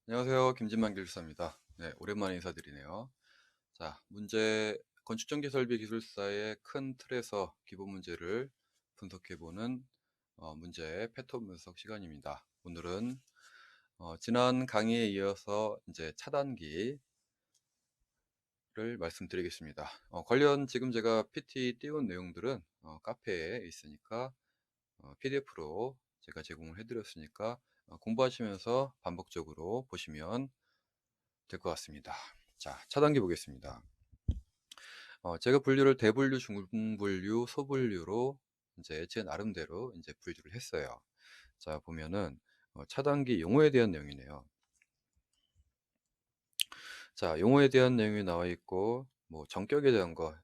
안녕하세요. 김진만 기술사입니다. 네, 오랜만에 인사드리네요. 자, 건축전기 설비 기술사의 큰 틀에서 기본 문제를 분석해보는 문제 패턴 분석 시간입니다. 오늘은 지난 강의에 이어서 이제 차단기를 말씀드리겠습니다. 관련 지금 제가 PT 띄운 내용들은 카페에 있으니까 PDF로 제가 제공을 해드렸으니까 공부하시면서 반복적으로 보시면 될 것 같습니다. 자, 차단기 보겠습니다. 제가 분류를 대분류, 중분류, 소분류로 이제 제 나름대로 이제 분류를 했어요. 자, 보면은 차단기 용어에 대한 내용이네요. 자, 용어에 대한 내용이 나와 있고, 뭐 정격에 대한 거,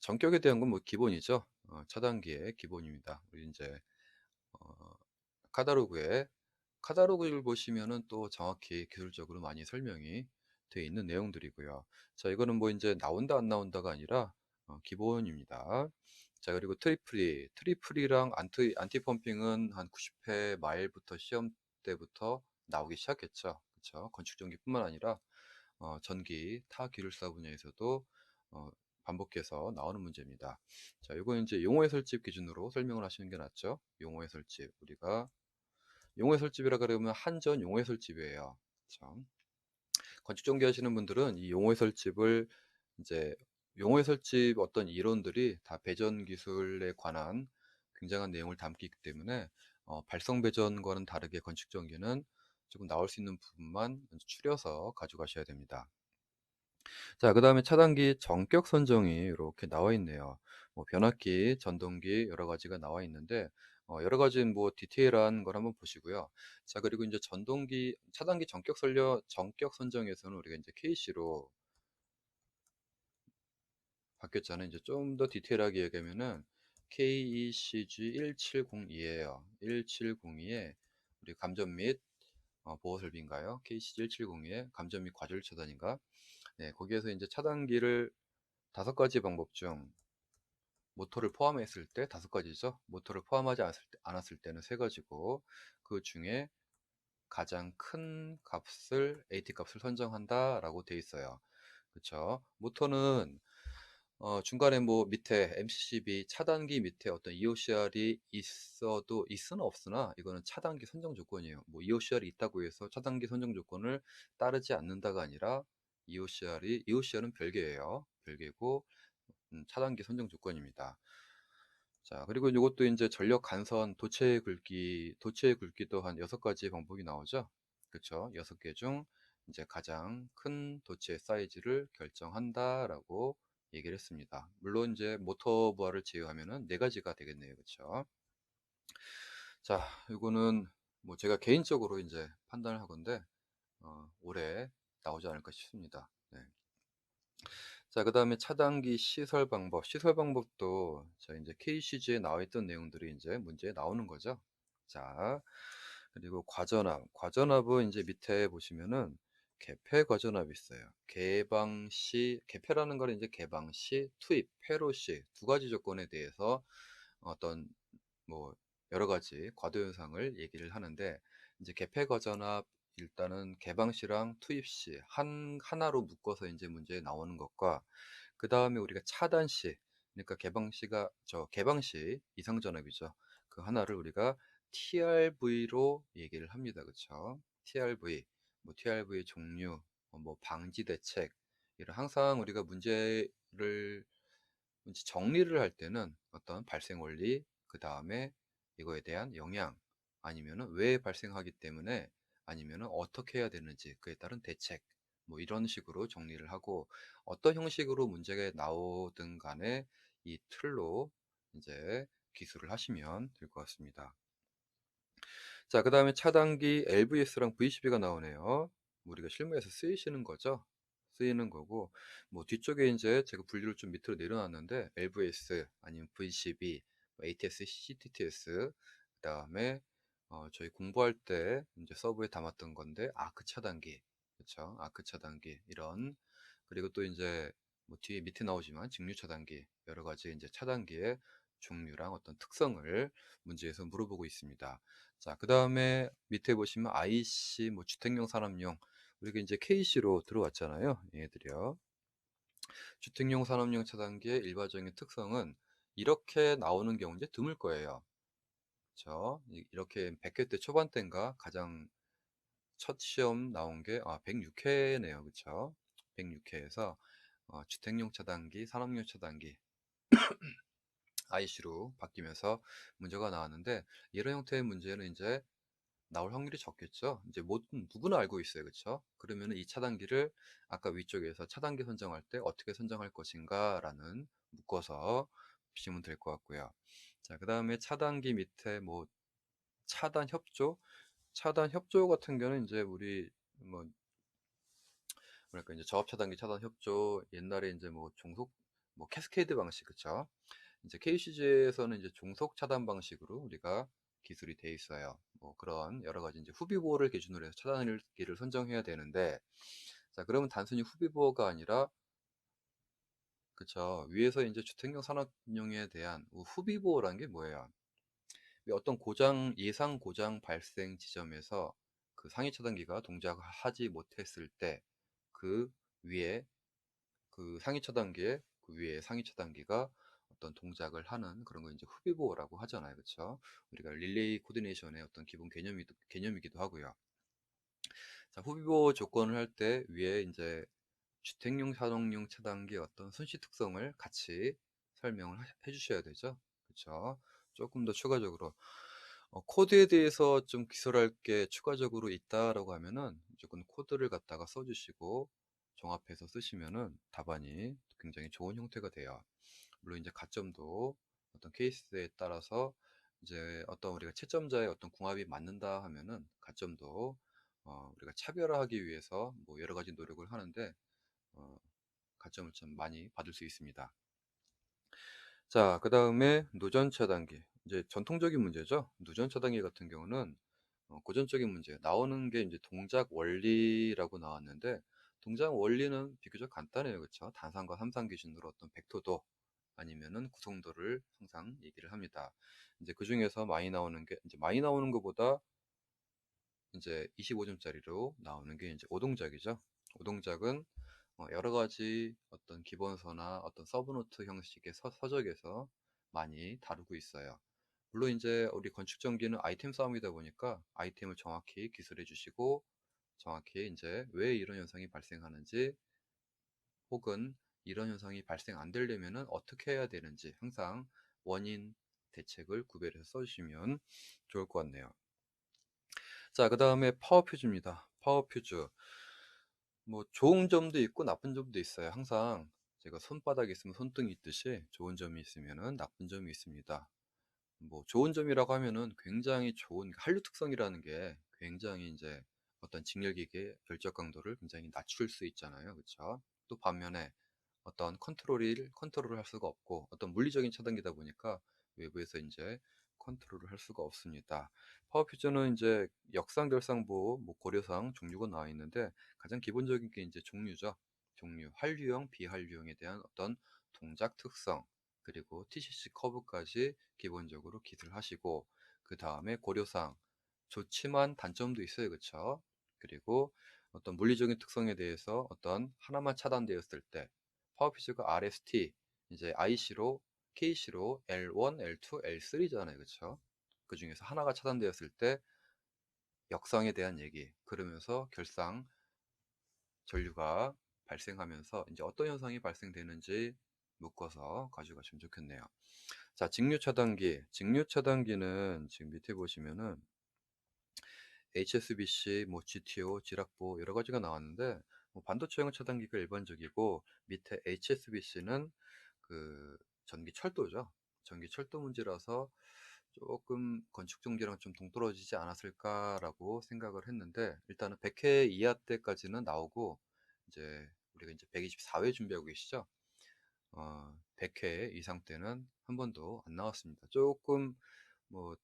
정격에 대한 건 뭐 기본이죠. 차단기의 기본입니다. 우리 이제 어, 카다로그에 카다로그를 보시면은 또 정확히 기술적으로 많이 설명이 되어 있는 내용들이고요. 자, 이거는 뭐 이제 나온다 안 나온다가 아니라 기본입니다. 자, 그리고 트리플이랑 안티 펌핑은 한 90회 마일부터 시험 때부터 나오기 시작했죠. 그렇죠? 건축전기뿐만 아니라 전기 타 기술사 분야에서도 어, 반복해서 나오는 문제입니다. 자, 이건 이제 용어 해설집 기준으로 설명을 하시는 게 낫죠. 용어 해설집 우리가 용어 해설집이라 그러면 한전 용어 해설집이에요. 참. 건축 전기 하시는 분들은 이 용어 해설집을 이제 용어 해설집 어떤 이론들이 다 배전 기술에 관한 굉장한 내용을 담기 때문에 발성 배전과는 다르게 건축 전기는 조금 나올 수 있는 부분만 추려서 가져가셔야 됩니다. 자, 그 다음에 차단기 전격 선정이 이렇게 나와 있네요. 뭐 변압기, 전동기 여러 가지가 나와 있는데 여러 가지 뭐 디테일한 걸 한번 보시고요. 자, 그리고 이제 차단기 전격 선정에서는 우리가 이제 KC로 바뀌었잖아요. 이제 좀 더 디테일하게 얘기하면은 KECG 1702예요. 1702에 우리 감전 및 보호 설비인가요? KCG 1702에 감전 및 과절 차단인가? 네, 거기에서 이제 차단기를 5가지 방법 중 모터를 포함했을 때 5가지죠. 모터를 포함하지 않았을 때는 3가지고 그 중에 가장 큰 값을 AT 값을 선정한다라고 돼 있어요. 그렇죠? 모터는 중간에 뭐 밑에 MCCB 차단기 밑에 어떤 EOCR이 있으나 없으나 이거는 차단기 선정 조건이에요. 뭐 EOCR이 있다고 해서 차단기 선정 조건을 따르지 않는다가 아니라 EOCR은 별개예요. 별개고 차단기 선정 조건입니다. 자, 그리고 이것도 이제 전력 간선 도체 굵기도 한 6가지 방법이 나오죠. 그렇죠? 6개 중 이제 가장 큰 도체 사이즈를 결정한다라고 얘기를 했습니다. 물론 이제 모터 부하를 제외하면은 4가지가 되겠네요. 그렇죠? 자, 이거는 뭐 제가 개인적으로 이제 판단을 하건데 올해 나오지 않을까 싶습니다. 네. 자, 그 다음에 차단기 시설 방법. 시설 방법도 자, 이제 KCG에 나와 있던 내용들이 이제 문제에 나오는 거죠. 자, 그리고 과전압. 과전압은 이제 밑에 보시면은 개폐 과전압이 있어요. 개폐라는 걸 이제 개방 시, 투입, 폐로 시 2가지 조건에 대해서 어떤 뭐 여러 가지 과도 현상을 얘기를 하는데 이제 개폐 과전압 일단은 개방시랑 투입시 하나로 묶어서 이제 문제에 나오는 것과 그 다음에 우리가 차단시 그러니까 개방시 이상전압이죠. 그 하나를 우리가 TRV로 얘기를 합니다. 그렇죠? TRV 뭐 TRV 종류 뭐 방지 대책 이런 항상 우리가 문제 정리를 할 때는 어떤 발생 원리, 그 다음에 이거에 대한 영향, 아니면은 왜 발생하기 때문에, 아니면은 어떻게 해야 되는지, 그에 따른 대책, 뭐 이런 식으로 정리를 하고, 어떤 형식으로 문제가 나오든 간에 이 틀로 이제 기술을 하시면 될 것 같습니다. 자, 그 다음에 차단기 LVS랑 VCB가 나오네요. 우리가 실무에서 쓰이시는 거죠. 쓰이는 거고, 뭐 뒤쪽에 이제 제가 분류를 좀 밑으로 내려놨는데, LVS 아니면 VCB, ATS, CTTS, 그 다음에 저희 공부할 때 이제 서브에 담았던 건데, 아크 차단기, 그렇죠? 아크 차단기 이런 그리고 또 이제 뭐 뒤에 밑에 나오지만 직류 차단기 여러 가지 이제 차단기의 종류랑 어떤 특성을 문제에서 물어보고 있습니다. 자, 그 다음에 밑에 보시면 IC, 뭐 주택용, 산업용, 우리가 이제 KC로 들어왔잖아요. 얘들이요. 주택용, 산업용 차단기의 일반적인 특성은 이렇게 나오는 경우 이제 드물 거예요. 그렇죠? 이렇게 100회 때 초반대인가 가장 첫 시험 나온 게 106회네요. 그렇죠? 106회에서 주택용 차단기, 산업용 차단기 IC로 바뀌면서 문제가 나왔는데, 이런 형태의 문제는 이제 나올 확률이 적겠죠. 이제 모든 누구나 알고 있어요. 그렇죠? 그러면 이 차단기를 아까 위쪽에서 차단기 선정할 때 어떻게 선정할 것인가라는 묶어서 보시면 될 것 같고요. 자, 그다음에 차단기 밑에 뭐 차단 협조, 차단 협조 같은 경우는 이제 우리 뭐 뭐랄까 이제 저압 차단기 차단 협조, 옛날에 이제 뭐 종속 뭐 캐스케이드 방식, 그쵸? 이제 KCG에서는 이제 종속 차단 방식으로 우리가 기술이 돼 있어요. 뭐 그런 여러 가지 이제 후비 보호를 기준으로 해서 차단기를 선정해야 되는데, 자, 그러면 단순히 후비 보호가 아니라, 그쵸, 위에서 이제 주택용 산업용에 대한 후비 보호라는 게 뭐예요? 어떤 고장, 예상 고장 발생 지점에서 그 상위 차단기가 동작하지 못했을 때 그 위에, 그 상위 차단기에 그 위에 상위 차단기가 어떤 동작을 하는 그런 거 이제 후비 보호라고 하잖아요. 그렇죠? 우리가 릴레이 코디네이션의 어떤 기본 개념이기도 하고요. 자, 후비 보호 조건을 할 때 위에 이제 주택용, 산업용 차단기의 어떤 손실 특성을 같이 설명을 해주셔야 되죠. 그렇죠? 조금 더 추가적으로 코드에 대해서 좀 기술할 게 추가적으로 있다라고 하면은 무조건 코드를 갖다가 써주시고 종합해서 쓰시면은 답안이 굉장히 좋은 형태가 돼요. 물론 이제 가점도 어떤 케이스에 따라서 이제 어떤 우리가 채점자의 어떤 궁합이 맞는다 하면은 가점도 우리가 차별화하기 위해서 뭐 여러 가지 노력을 하는데 어, 가점을 좀 많이 받을 수 있습니다. 자, 그 다음에 누전 차단기. 이제 전통적인 문제죠. 누전 차단기 같은 경우는 고전적인 문제. 나오는 게 이제 동작 원리라고 나왔는데, 동작 원리는 비교적 간단해요. 그렇죠? 단상과 삼상 기준으로 어떤 벡터도 아니면은 구성도를 항상 얘기를 합니다. 이제 그 중에서 많이 나오는 것보다 이제 25점짜리로 나오는 게 이제 오동작이죠. 오동작은 여러 가지 어떤 기본서나 어떤 서브노트 형식의 서적에서 많이 다루고 있어요. 물론 이제 우리 건축 전기는 아이템 싸움이다 보니까 아이템을 정확히 기술해 주시고 정확히 이제 왜 이런 현상이 발생하는지, 혹은 이런 현상이 발생 안 되려면은 어떻게 해야 되는지 항상 원인 대책을 구별해서 써주시면 좋을 것 같네요. 자, 그 다음에 파워 퓨즈입니다. 파워 퓨즈. 뭐 좋은 점도 있고 나쁜 점도 있어요. 항상 제가 손바닥에 있으면 손등이 있듯이 좋은 점이 있으면은 나쁜 점이 있습니다. 뭐 좋은 점이라고 하면은 굉장히 좋은 한류 특성이라는 게 굉장히 이제 어떤 직렬기계 결적 강도를 굉장히 낮출 수 있잖아요. 그렇죠? 또 반면에 어떤 컨트롤을 할 수가 없고 어떤 물리적인 차단기다 보니까 외부에서 이제 컨트롤을 할 수가 없습니다. 파워 퓨저는 이제 역상, 결상부, 뭐 고려상 종류가 나와 있는데 가장 기본적인 게 이제 종류죠. 종류, 한류형, 비한류형에 대한 어떤 동작 특성, 그리고 TCC 커브까지 기본적으로 기술하시고, 그 다음에 고려상, 좋지만 단점도 있어요. 그쵸? 그리고 어떤 물리적인 특성에 대해서 어떤 하나만 차단되었을 때 파워퓨즈가 RST, 이제 IC로 KC로 L1, L2, L3잖아요. 그쵸? 그 중에서 하나가 차단되었을 때 역상에 대한 얘기, 그러면서 결상 전류가 발생하면서 이제 어떤 현상이 발생되는지 묶어서 가져가시면 좋겠네요. 자, 직류 차단기. 직류 차단기는 지금 밑에 보시면은 HSBC, 뭐 GTO, 지락보 여러 가지가 나왔는데, 뭐 반도체형 차단기가 일반적이고 밑에 HSBC는 그 전기 철도죠. 전기 철도 문제라서 조금 건축 전기랑 좀 동떨어지지 않았을까라고 생각을 했는데, 일단은 100회 이하 때까지는 나오고 이제 우리가 이제 124회 준비하고 계시죠. 100회 이상 때는 한 번도 안 나왔습니다. 조금 뭐,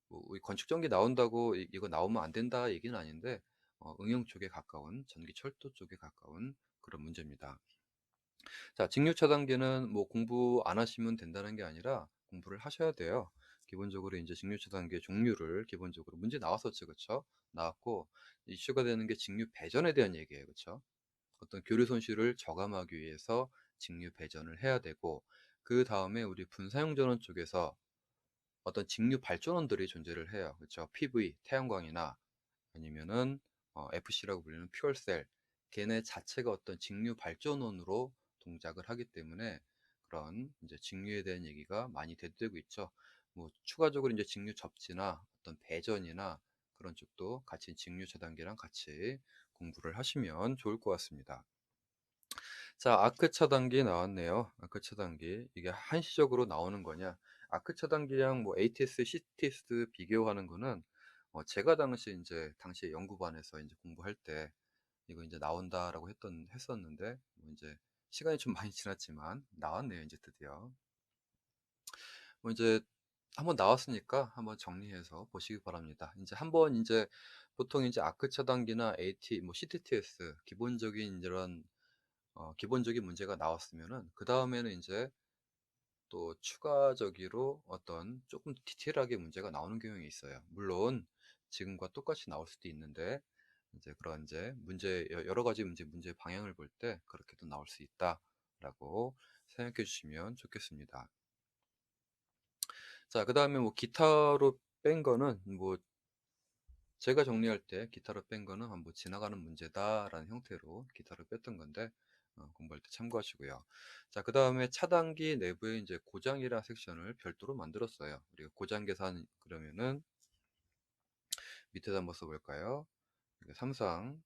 우리 건축 전기 나온다고 이거 나오면 안 된다 얘기는 아닌데, 응용 쪽에 가까운 전기 철도 쪽에 가까운 그런 문제입니다. 자, 직류 차단기는 뭐 공부 안 하시면 된다는 게 아니라 공부를 하셔야 돼요. 기본적으로 이제 직류 차단기의 종류를 기본적으로 문제 나왔었죠, 그쵸? 나왔고 이슈가 되는 게 직류 배전에 대한 얘기예요, 그쵸? 어떤 교류 손실을 저감하기 위해서 직류 배전을 해야 되고, 그 다음에 우리 분사용 전원 쪽에서 어떤 직류 발전원들이 존재를 해요, 그쵸? PV, 태양광이나 아니면은 FC라고 불리는 퓨얼셀, 걔네 자체가 어떤 직류 발전원으로 동작을 하기 때문에 그런 이제 직류에 대한 얘기가 많이 대두되고 있죠. 뭐 추가적으로 이제 직류 접지나 어떤 배전이나 그런 쪽도 같이 직류 차단기랑 같이 공부를 하시면 좋을 것 같습니다. 자, 아크 차단기 나왔네요. 아크 차단기. 이게 한시적으로 나오는 거냐? 아크 차단기랑 뭐 ATS, CTS 비교하는 거는 제가 당시 연구반에서 이제 공부할 때 이거 이제 나온다라고 했었는데 뭐 이제 시간이 좀 많이 지났지만 나왔네요. 이제 드디어. 뭐 이제 한번 나왔으니까 한번 정리해서 보시기 바랍니다. 이제 한번 이제 보통 이제 아크 차단기나 AT, 뭐 CTTS 기본적인 이런 기본적인 문제가 나왔으면은 그 다음에는 이제 또 추가적으로 어떤 조금 디테일하게 문제가 나오는 경향이 있어요. 물론 지금과 똑같이 나올 수도 있는데 이제 그런 이제 여러 가지 문제 방향을 볼 때 그렇게도 나올 수 있다라고 생각해 주시면 좋겠습니다. 자, 그 다음에 뭐 기타로 뺀 거는 뭐 제가 정리할 때 기타로 뺀 거는 뭐 지나가는 문제다라는 형태로 기타로 뺐던 건데 공부할 때 참고하시고요. 자, 그 다음에 차단기 내부에 이제 고장이라 섹션을 별도로 만들었어요. 우리가 고장 계산 그러면은 밑에다 한번 써볼까요? 삼상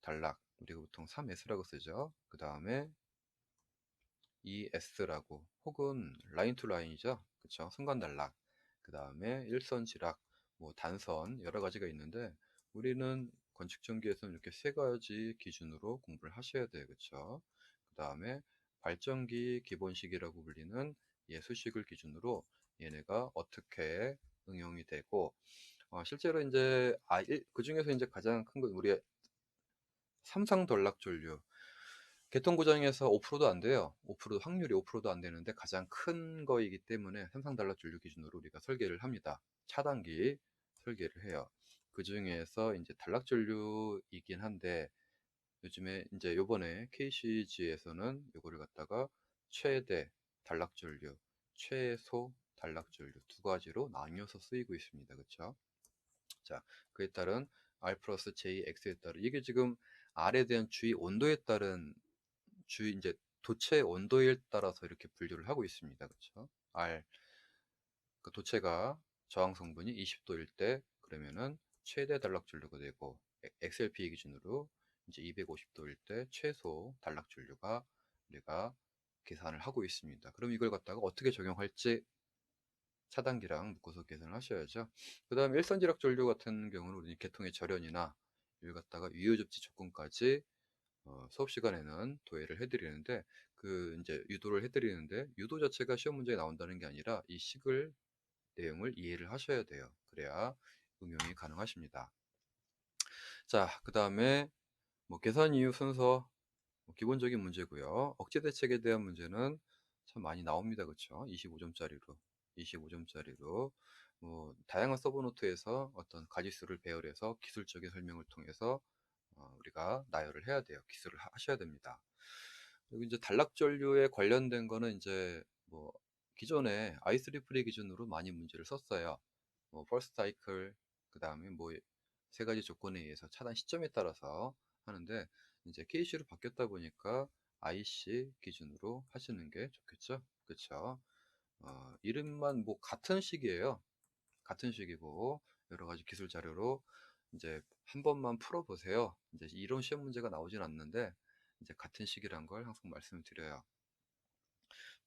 단락, 우리가 보통 3S라고 쓰죠. 그 다음에 ES라고, 혹은 라인 투 라인이죠. 그쵸? 순간 단락. 그 다음에 일선 지락, 뭐 단선 여러 가지가 있는데 우리는 건축 전기에서는 이렇게 세 가지 기준으로 공부를 하셔야 돼요. 그쵸? 그 다음에 발전기 기본식이라고 불리는 예수식을 기준으로 얘네가 어떻게 응용이 되고, 실제로 이제 그 중에서 이제 가장 큰 건 우리 삼상 전락전류. 개통 고장에서 5%도 안 돼요. 5% 확률이 5%도 안 되는데 가장 큰 거이기 때문에 삼상 단락전류 기준으로 우리가 설계를 합니다. 차단기 설계를 해요. 그 중에서 이제 단락전류이긴 한데 요즘에 이제 요번에 KCG에서는 요거를 갖다가 최대 단락전류, 최소 단락전류 두 가지로 나뉘어서 쓰이고 있습니다. 그렇죠? 자, 그에 따른 R 플러스 J, X에 따른 이게 지금 R에 대한 주위 온도에 따른 주위 이제 도체 온도에 따라서 이렇게 분류를 하고 있습니다. 그렇죠? R 그 도체가 저항 성분이 20도일 때 그러면은 최대 단락전류가 되고 XLP 기준으로 이제 250도일 때 최소 단락전류가 우리가 계산을 하고 있습니다. 그럼 이걸 갖다가 어떻게 적용할지 차단기랑 묶어서 계산을 하셔야죠. 그 다음에 일선지락 전류 같은 경우는 우리 계통의 절연이나 이걸 갖다가 유효접지 조건까지 수업 시간에는 도해를 해드리는데 그 이제 유도를 해드리는데 유도 자체가 시험 문제에 나온다는 게 아니라 이 식을 내용을 이해를 하셔야 돼요. 그래야 응용이 가능하십니다. 자, 그 다음에 뭐 계산 이유 순서 뭐 기본적인 문제고요. 억제 대책에 대한 문제는 참 많이 나옵니다. 그렇죠? 25점짜리로 25점짜리로 뭐 다양한 서브노트에서 어떤 가지수를 배열해서 기술적인 설명을 통해서 우리가 나열을 해야 돼요. 기술을 하셔야 됩니다. 그리고 이제 단락전류에 관련된 거는 이제 뭐 기존에 아이스 리플레이 기준으로 많이 문제를 썼어요. 뭐 퍼스트 사이클 그다음에 뭐 세 가지 조건에 의해서 차단 시점에 따라서 하는데 이제 KC로 바뀌었다 보니까 IC 기준으로 하시는 게 좋겠죠. 그렇죠? 이름만 뭐 같은 식이에요. 같은 식이고 여러 가지 기술 자료로 이제 한 번만 풀어보세요. 이제 이론 시험 문제가 나오진 않는데 이제 같은 식이란 걸 항상 말씀을 드려요.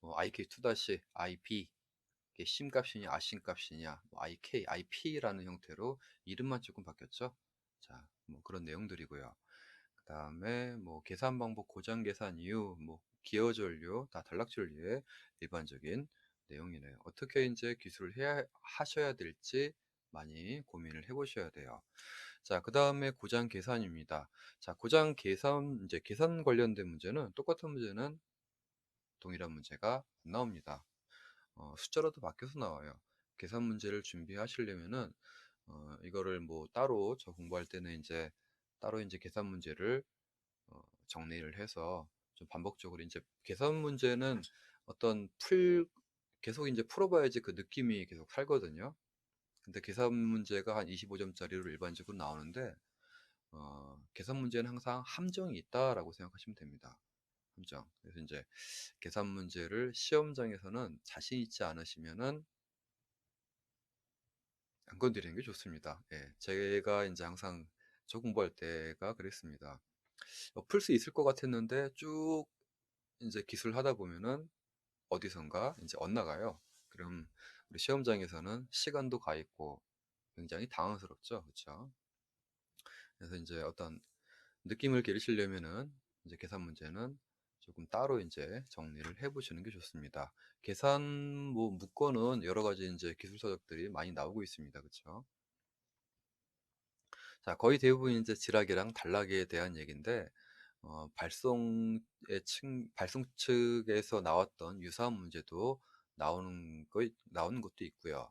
뭐 IK2-IP 이게 심 값이냐 아심 값이냐 뭐 IK, IP라는 형태로 이름만 조금 바뀌었죠. 자, 뭐 그런 내용들이고요. 그 다음에 뭐 계산 방법, 고장 계산 이유, 뭐 기어 전류, 다 단락 전류의 일반적인 내용이네요. 어떻게 이제 기술을 하셔야 될지 많이 고민을 해보셔야 돼요. 자, 그 다음에 고장 계산입니다. 자, 고장 계산, 이제 계산 관련된 문제는 똑같은 문제는 동일한 문제가 안 나옵니다. 숫자로도 바뀌어서 나와요. 계산 문제를 준비하시려면은 이거를 뭐 따로 저 공부할 때는 이제 따로 이제 계산 문제를 정리를 해서 좀 반복적으로 이제 계산 문제는 어떤 계속 이제 풀어봐야지 그 느낌이 계속 살거든요. 근데 계산 문제가 한 25점짜리로 일반적으로 나오는데 계산 문제는 항상 함정이 있다라고 생각하시면 됩니다. 함정. 그래서 이제 계산 문제를 시험장에서는 자신 있지 않으시면은 안 건드리는 게 좋습니다. 예, 제가 이제 항상 저 공부할 때가 그랬습니다. 풀 수 있을 것 같았는데 쭉 이제 기술 하다 보면은 어디선가 이제 엇나가요. 그럼 우리 시험장에서는 시간도 가 있고 굉장히 당황스럽죠. 그렇죠? 그래서 이제 어떤 느낌을 기르시려면은 이제 계산 문제는 조금 따로 이제 정리를 해 보시는 게 좋습니다. 계산 뭐 문건은 여러 가지 이제 기술 서적들이 많이 나오고 있습니다. 그렇죠? 자, 거의 대부분 이제 지락이랑 단락에 대한 얘기인데 발송 측에서 나왔던 유사한 문제도 나오는 것도 있고요.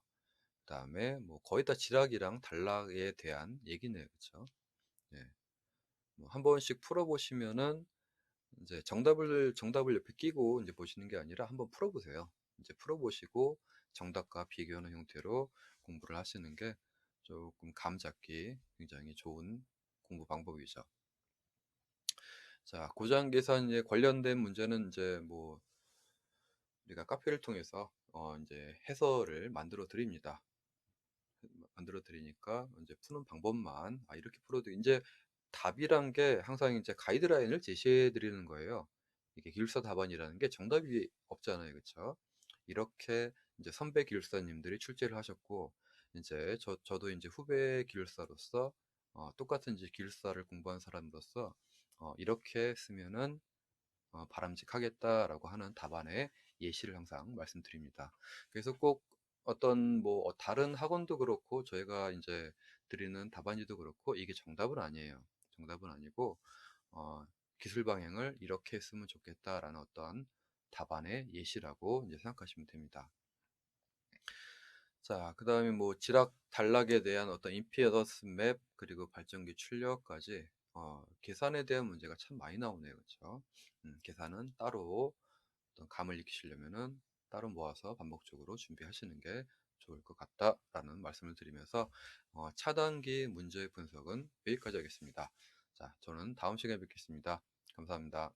그다음에 뭐 거의 다 지락이랑 단락에 대한 얘기네요. 그렇죠? 네. 뭐한 번씩 풀어보시면은 이제 정답을 옆에 끼고 이제 보시는 게 아니라 한번 풀어보세요. 이제 풀어보시고 정답과 비교하는 형태로 공부를 하시는 게 조금 감 잡기 굉장히 좋은 공부 방법이죠. 자, 고장 계산에 관련된 문제는 이제 뭐 우리가 카페를 통해서 이제 해설을 만들어 드립니다. 만들어 드리니까 이제 푸는 방법만 이렇게 풀어도 이제 답이란 게 항상 이제 가이드라인을 제시해 드리는 거예요. 이게 기술사 답안이라는 게 정답이 없잖아요. 그렇죠? 이렇게 이제 선배 기술사님들이 출제를 하셨고 이제 저도 이제 후배 기술사로서 똑같은 이제 기술사를 공부한 사람으로서 이렇게 쓰면은 바람직하겠다라고 하는 답안의 예시를 항상 말씀드립니다. 그래서 꼭 어떤 뭐 다른 학원도 그렇고 저희가 이제 드리는 답안지도 그렇고 이게 정답은 아니에요. 정답은 아니고 어, 기술 방향을 이렇게 했으면 좋겠다라는 어떤 답안의 예시라고 이제 생각하시면 됩니다. 자, 그 다음에 뭐 지락 단락에 대한 어떤 임피던스 맵 그리고 발전기 출력까지 계산에 대한 문제가 참 많이 나오네요. 그렇죠? 계산은 따로 어떤 감을 익히시려면은 따로 모아서 반복적으로 준비하시는 게 좋을 것 같다라는 말씀을 드리면서 차단기 문제 분석은 여기까지 하겠습니다. 자, 저는 다음 시간에 뵙겠습니다. 감사합니다.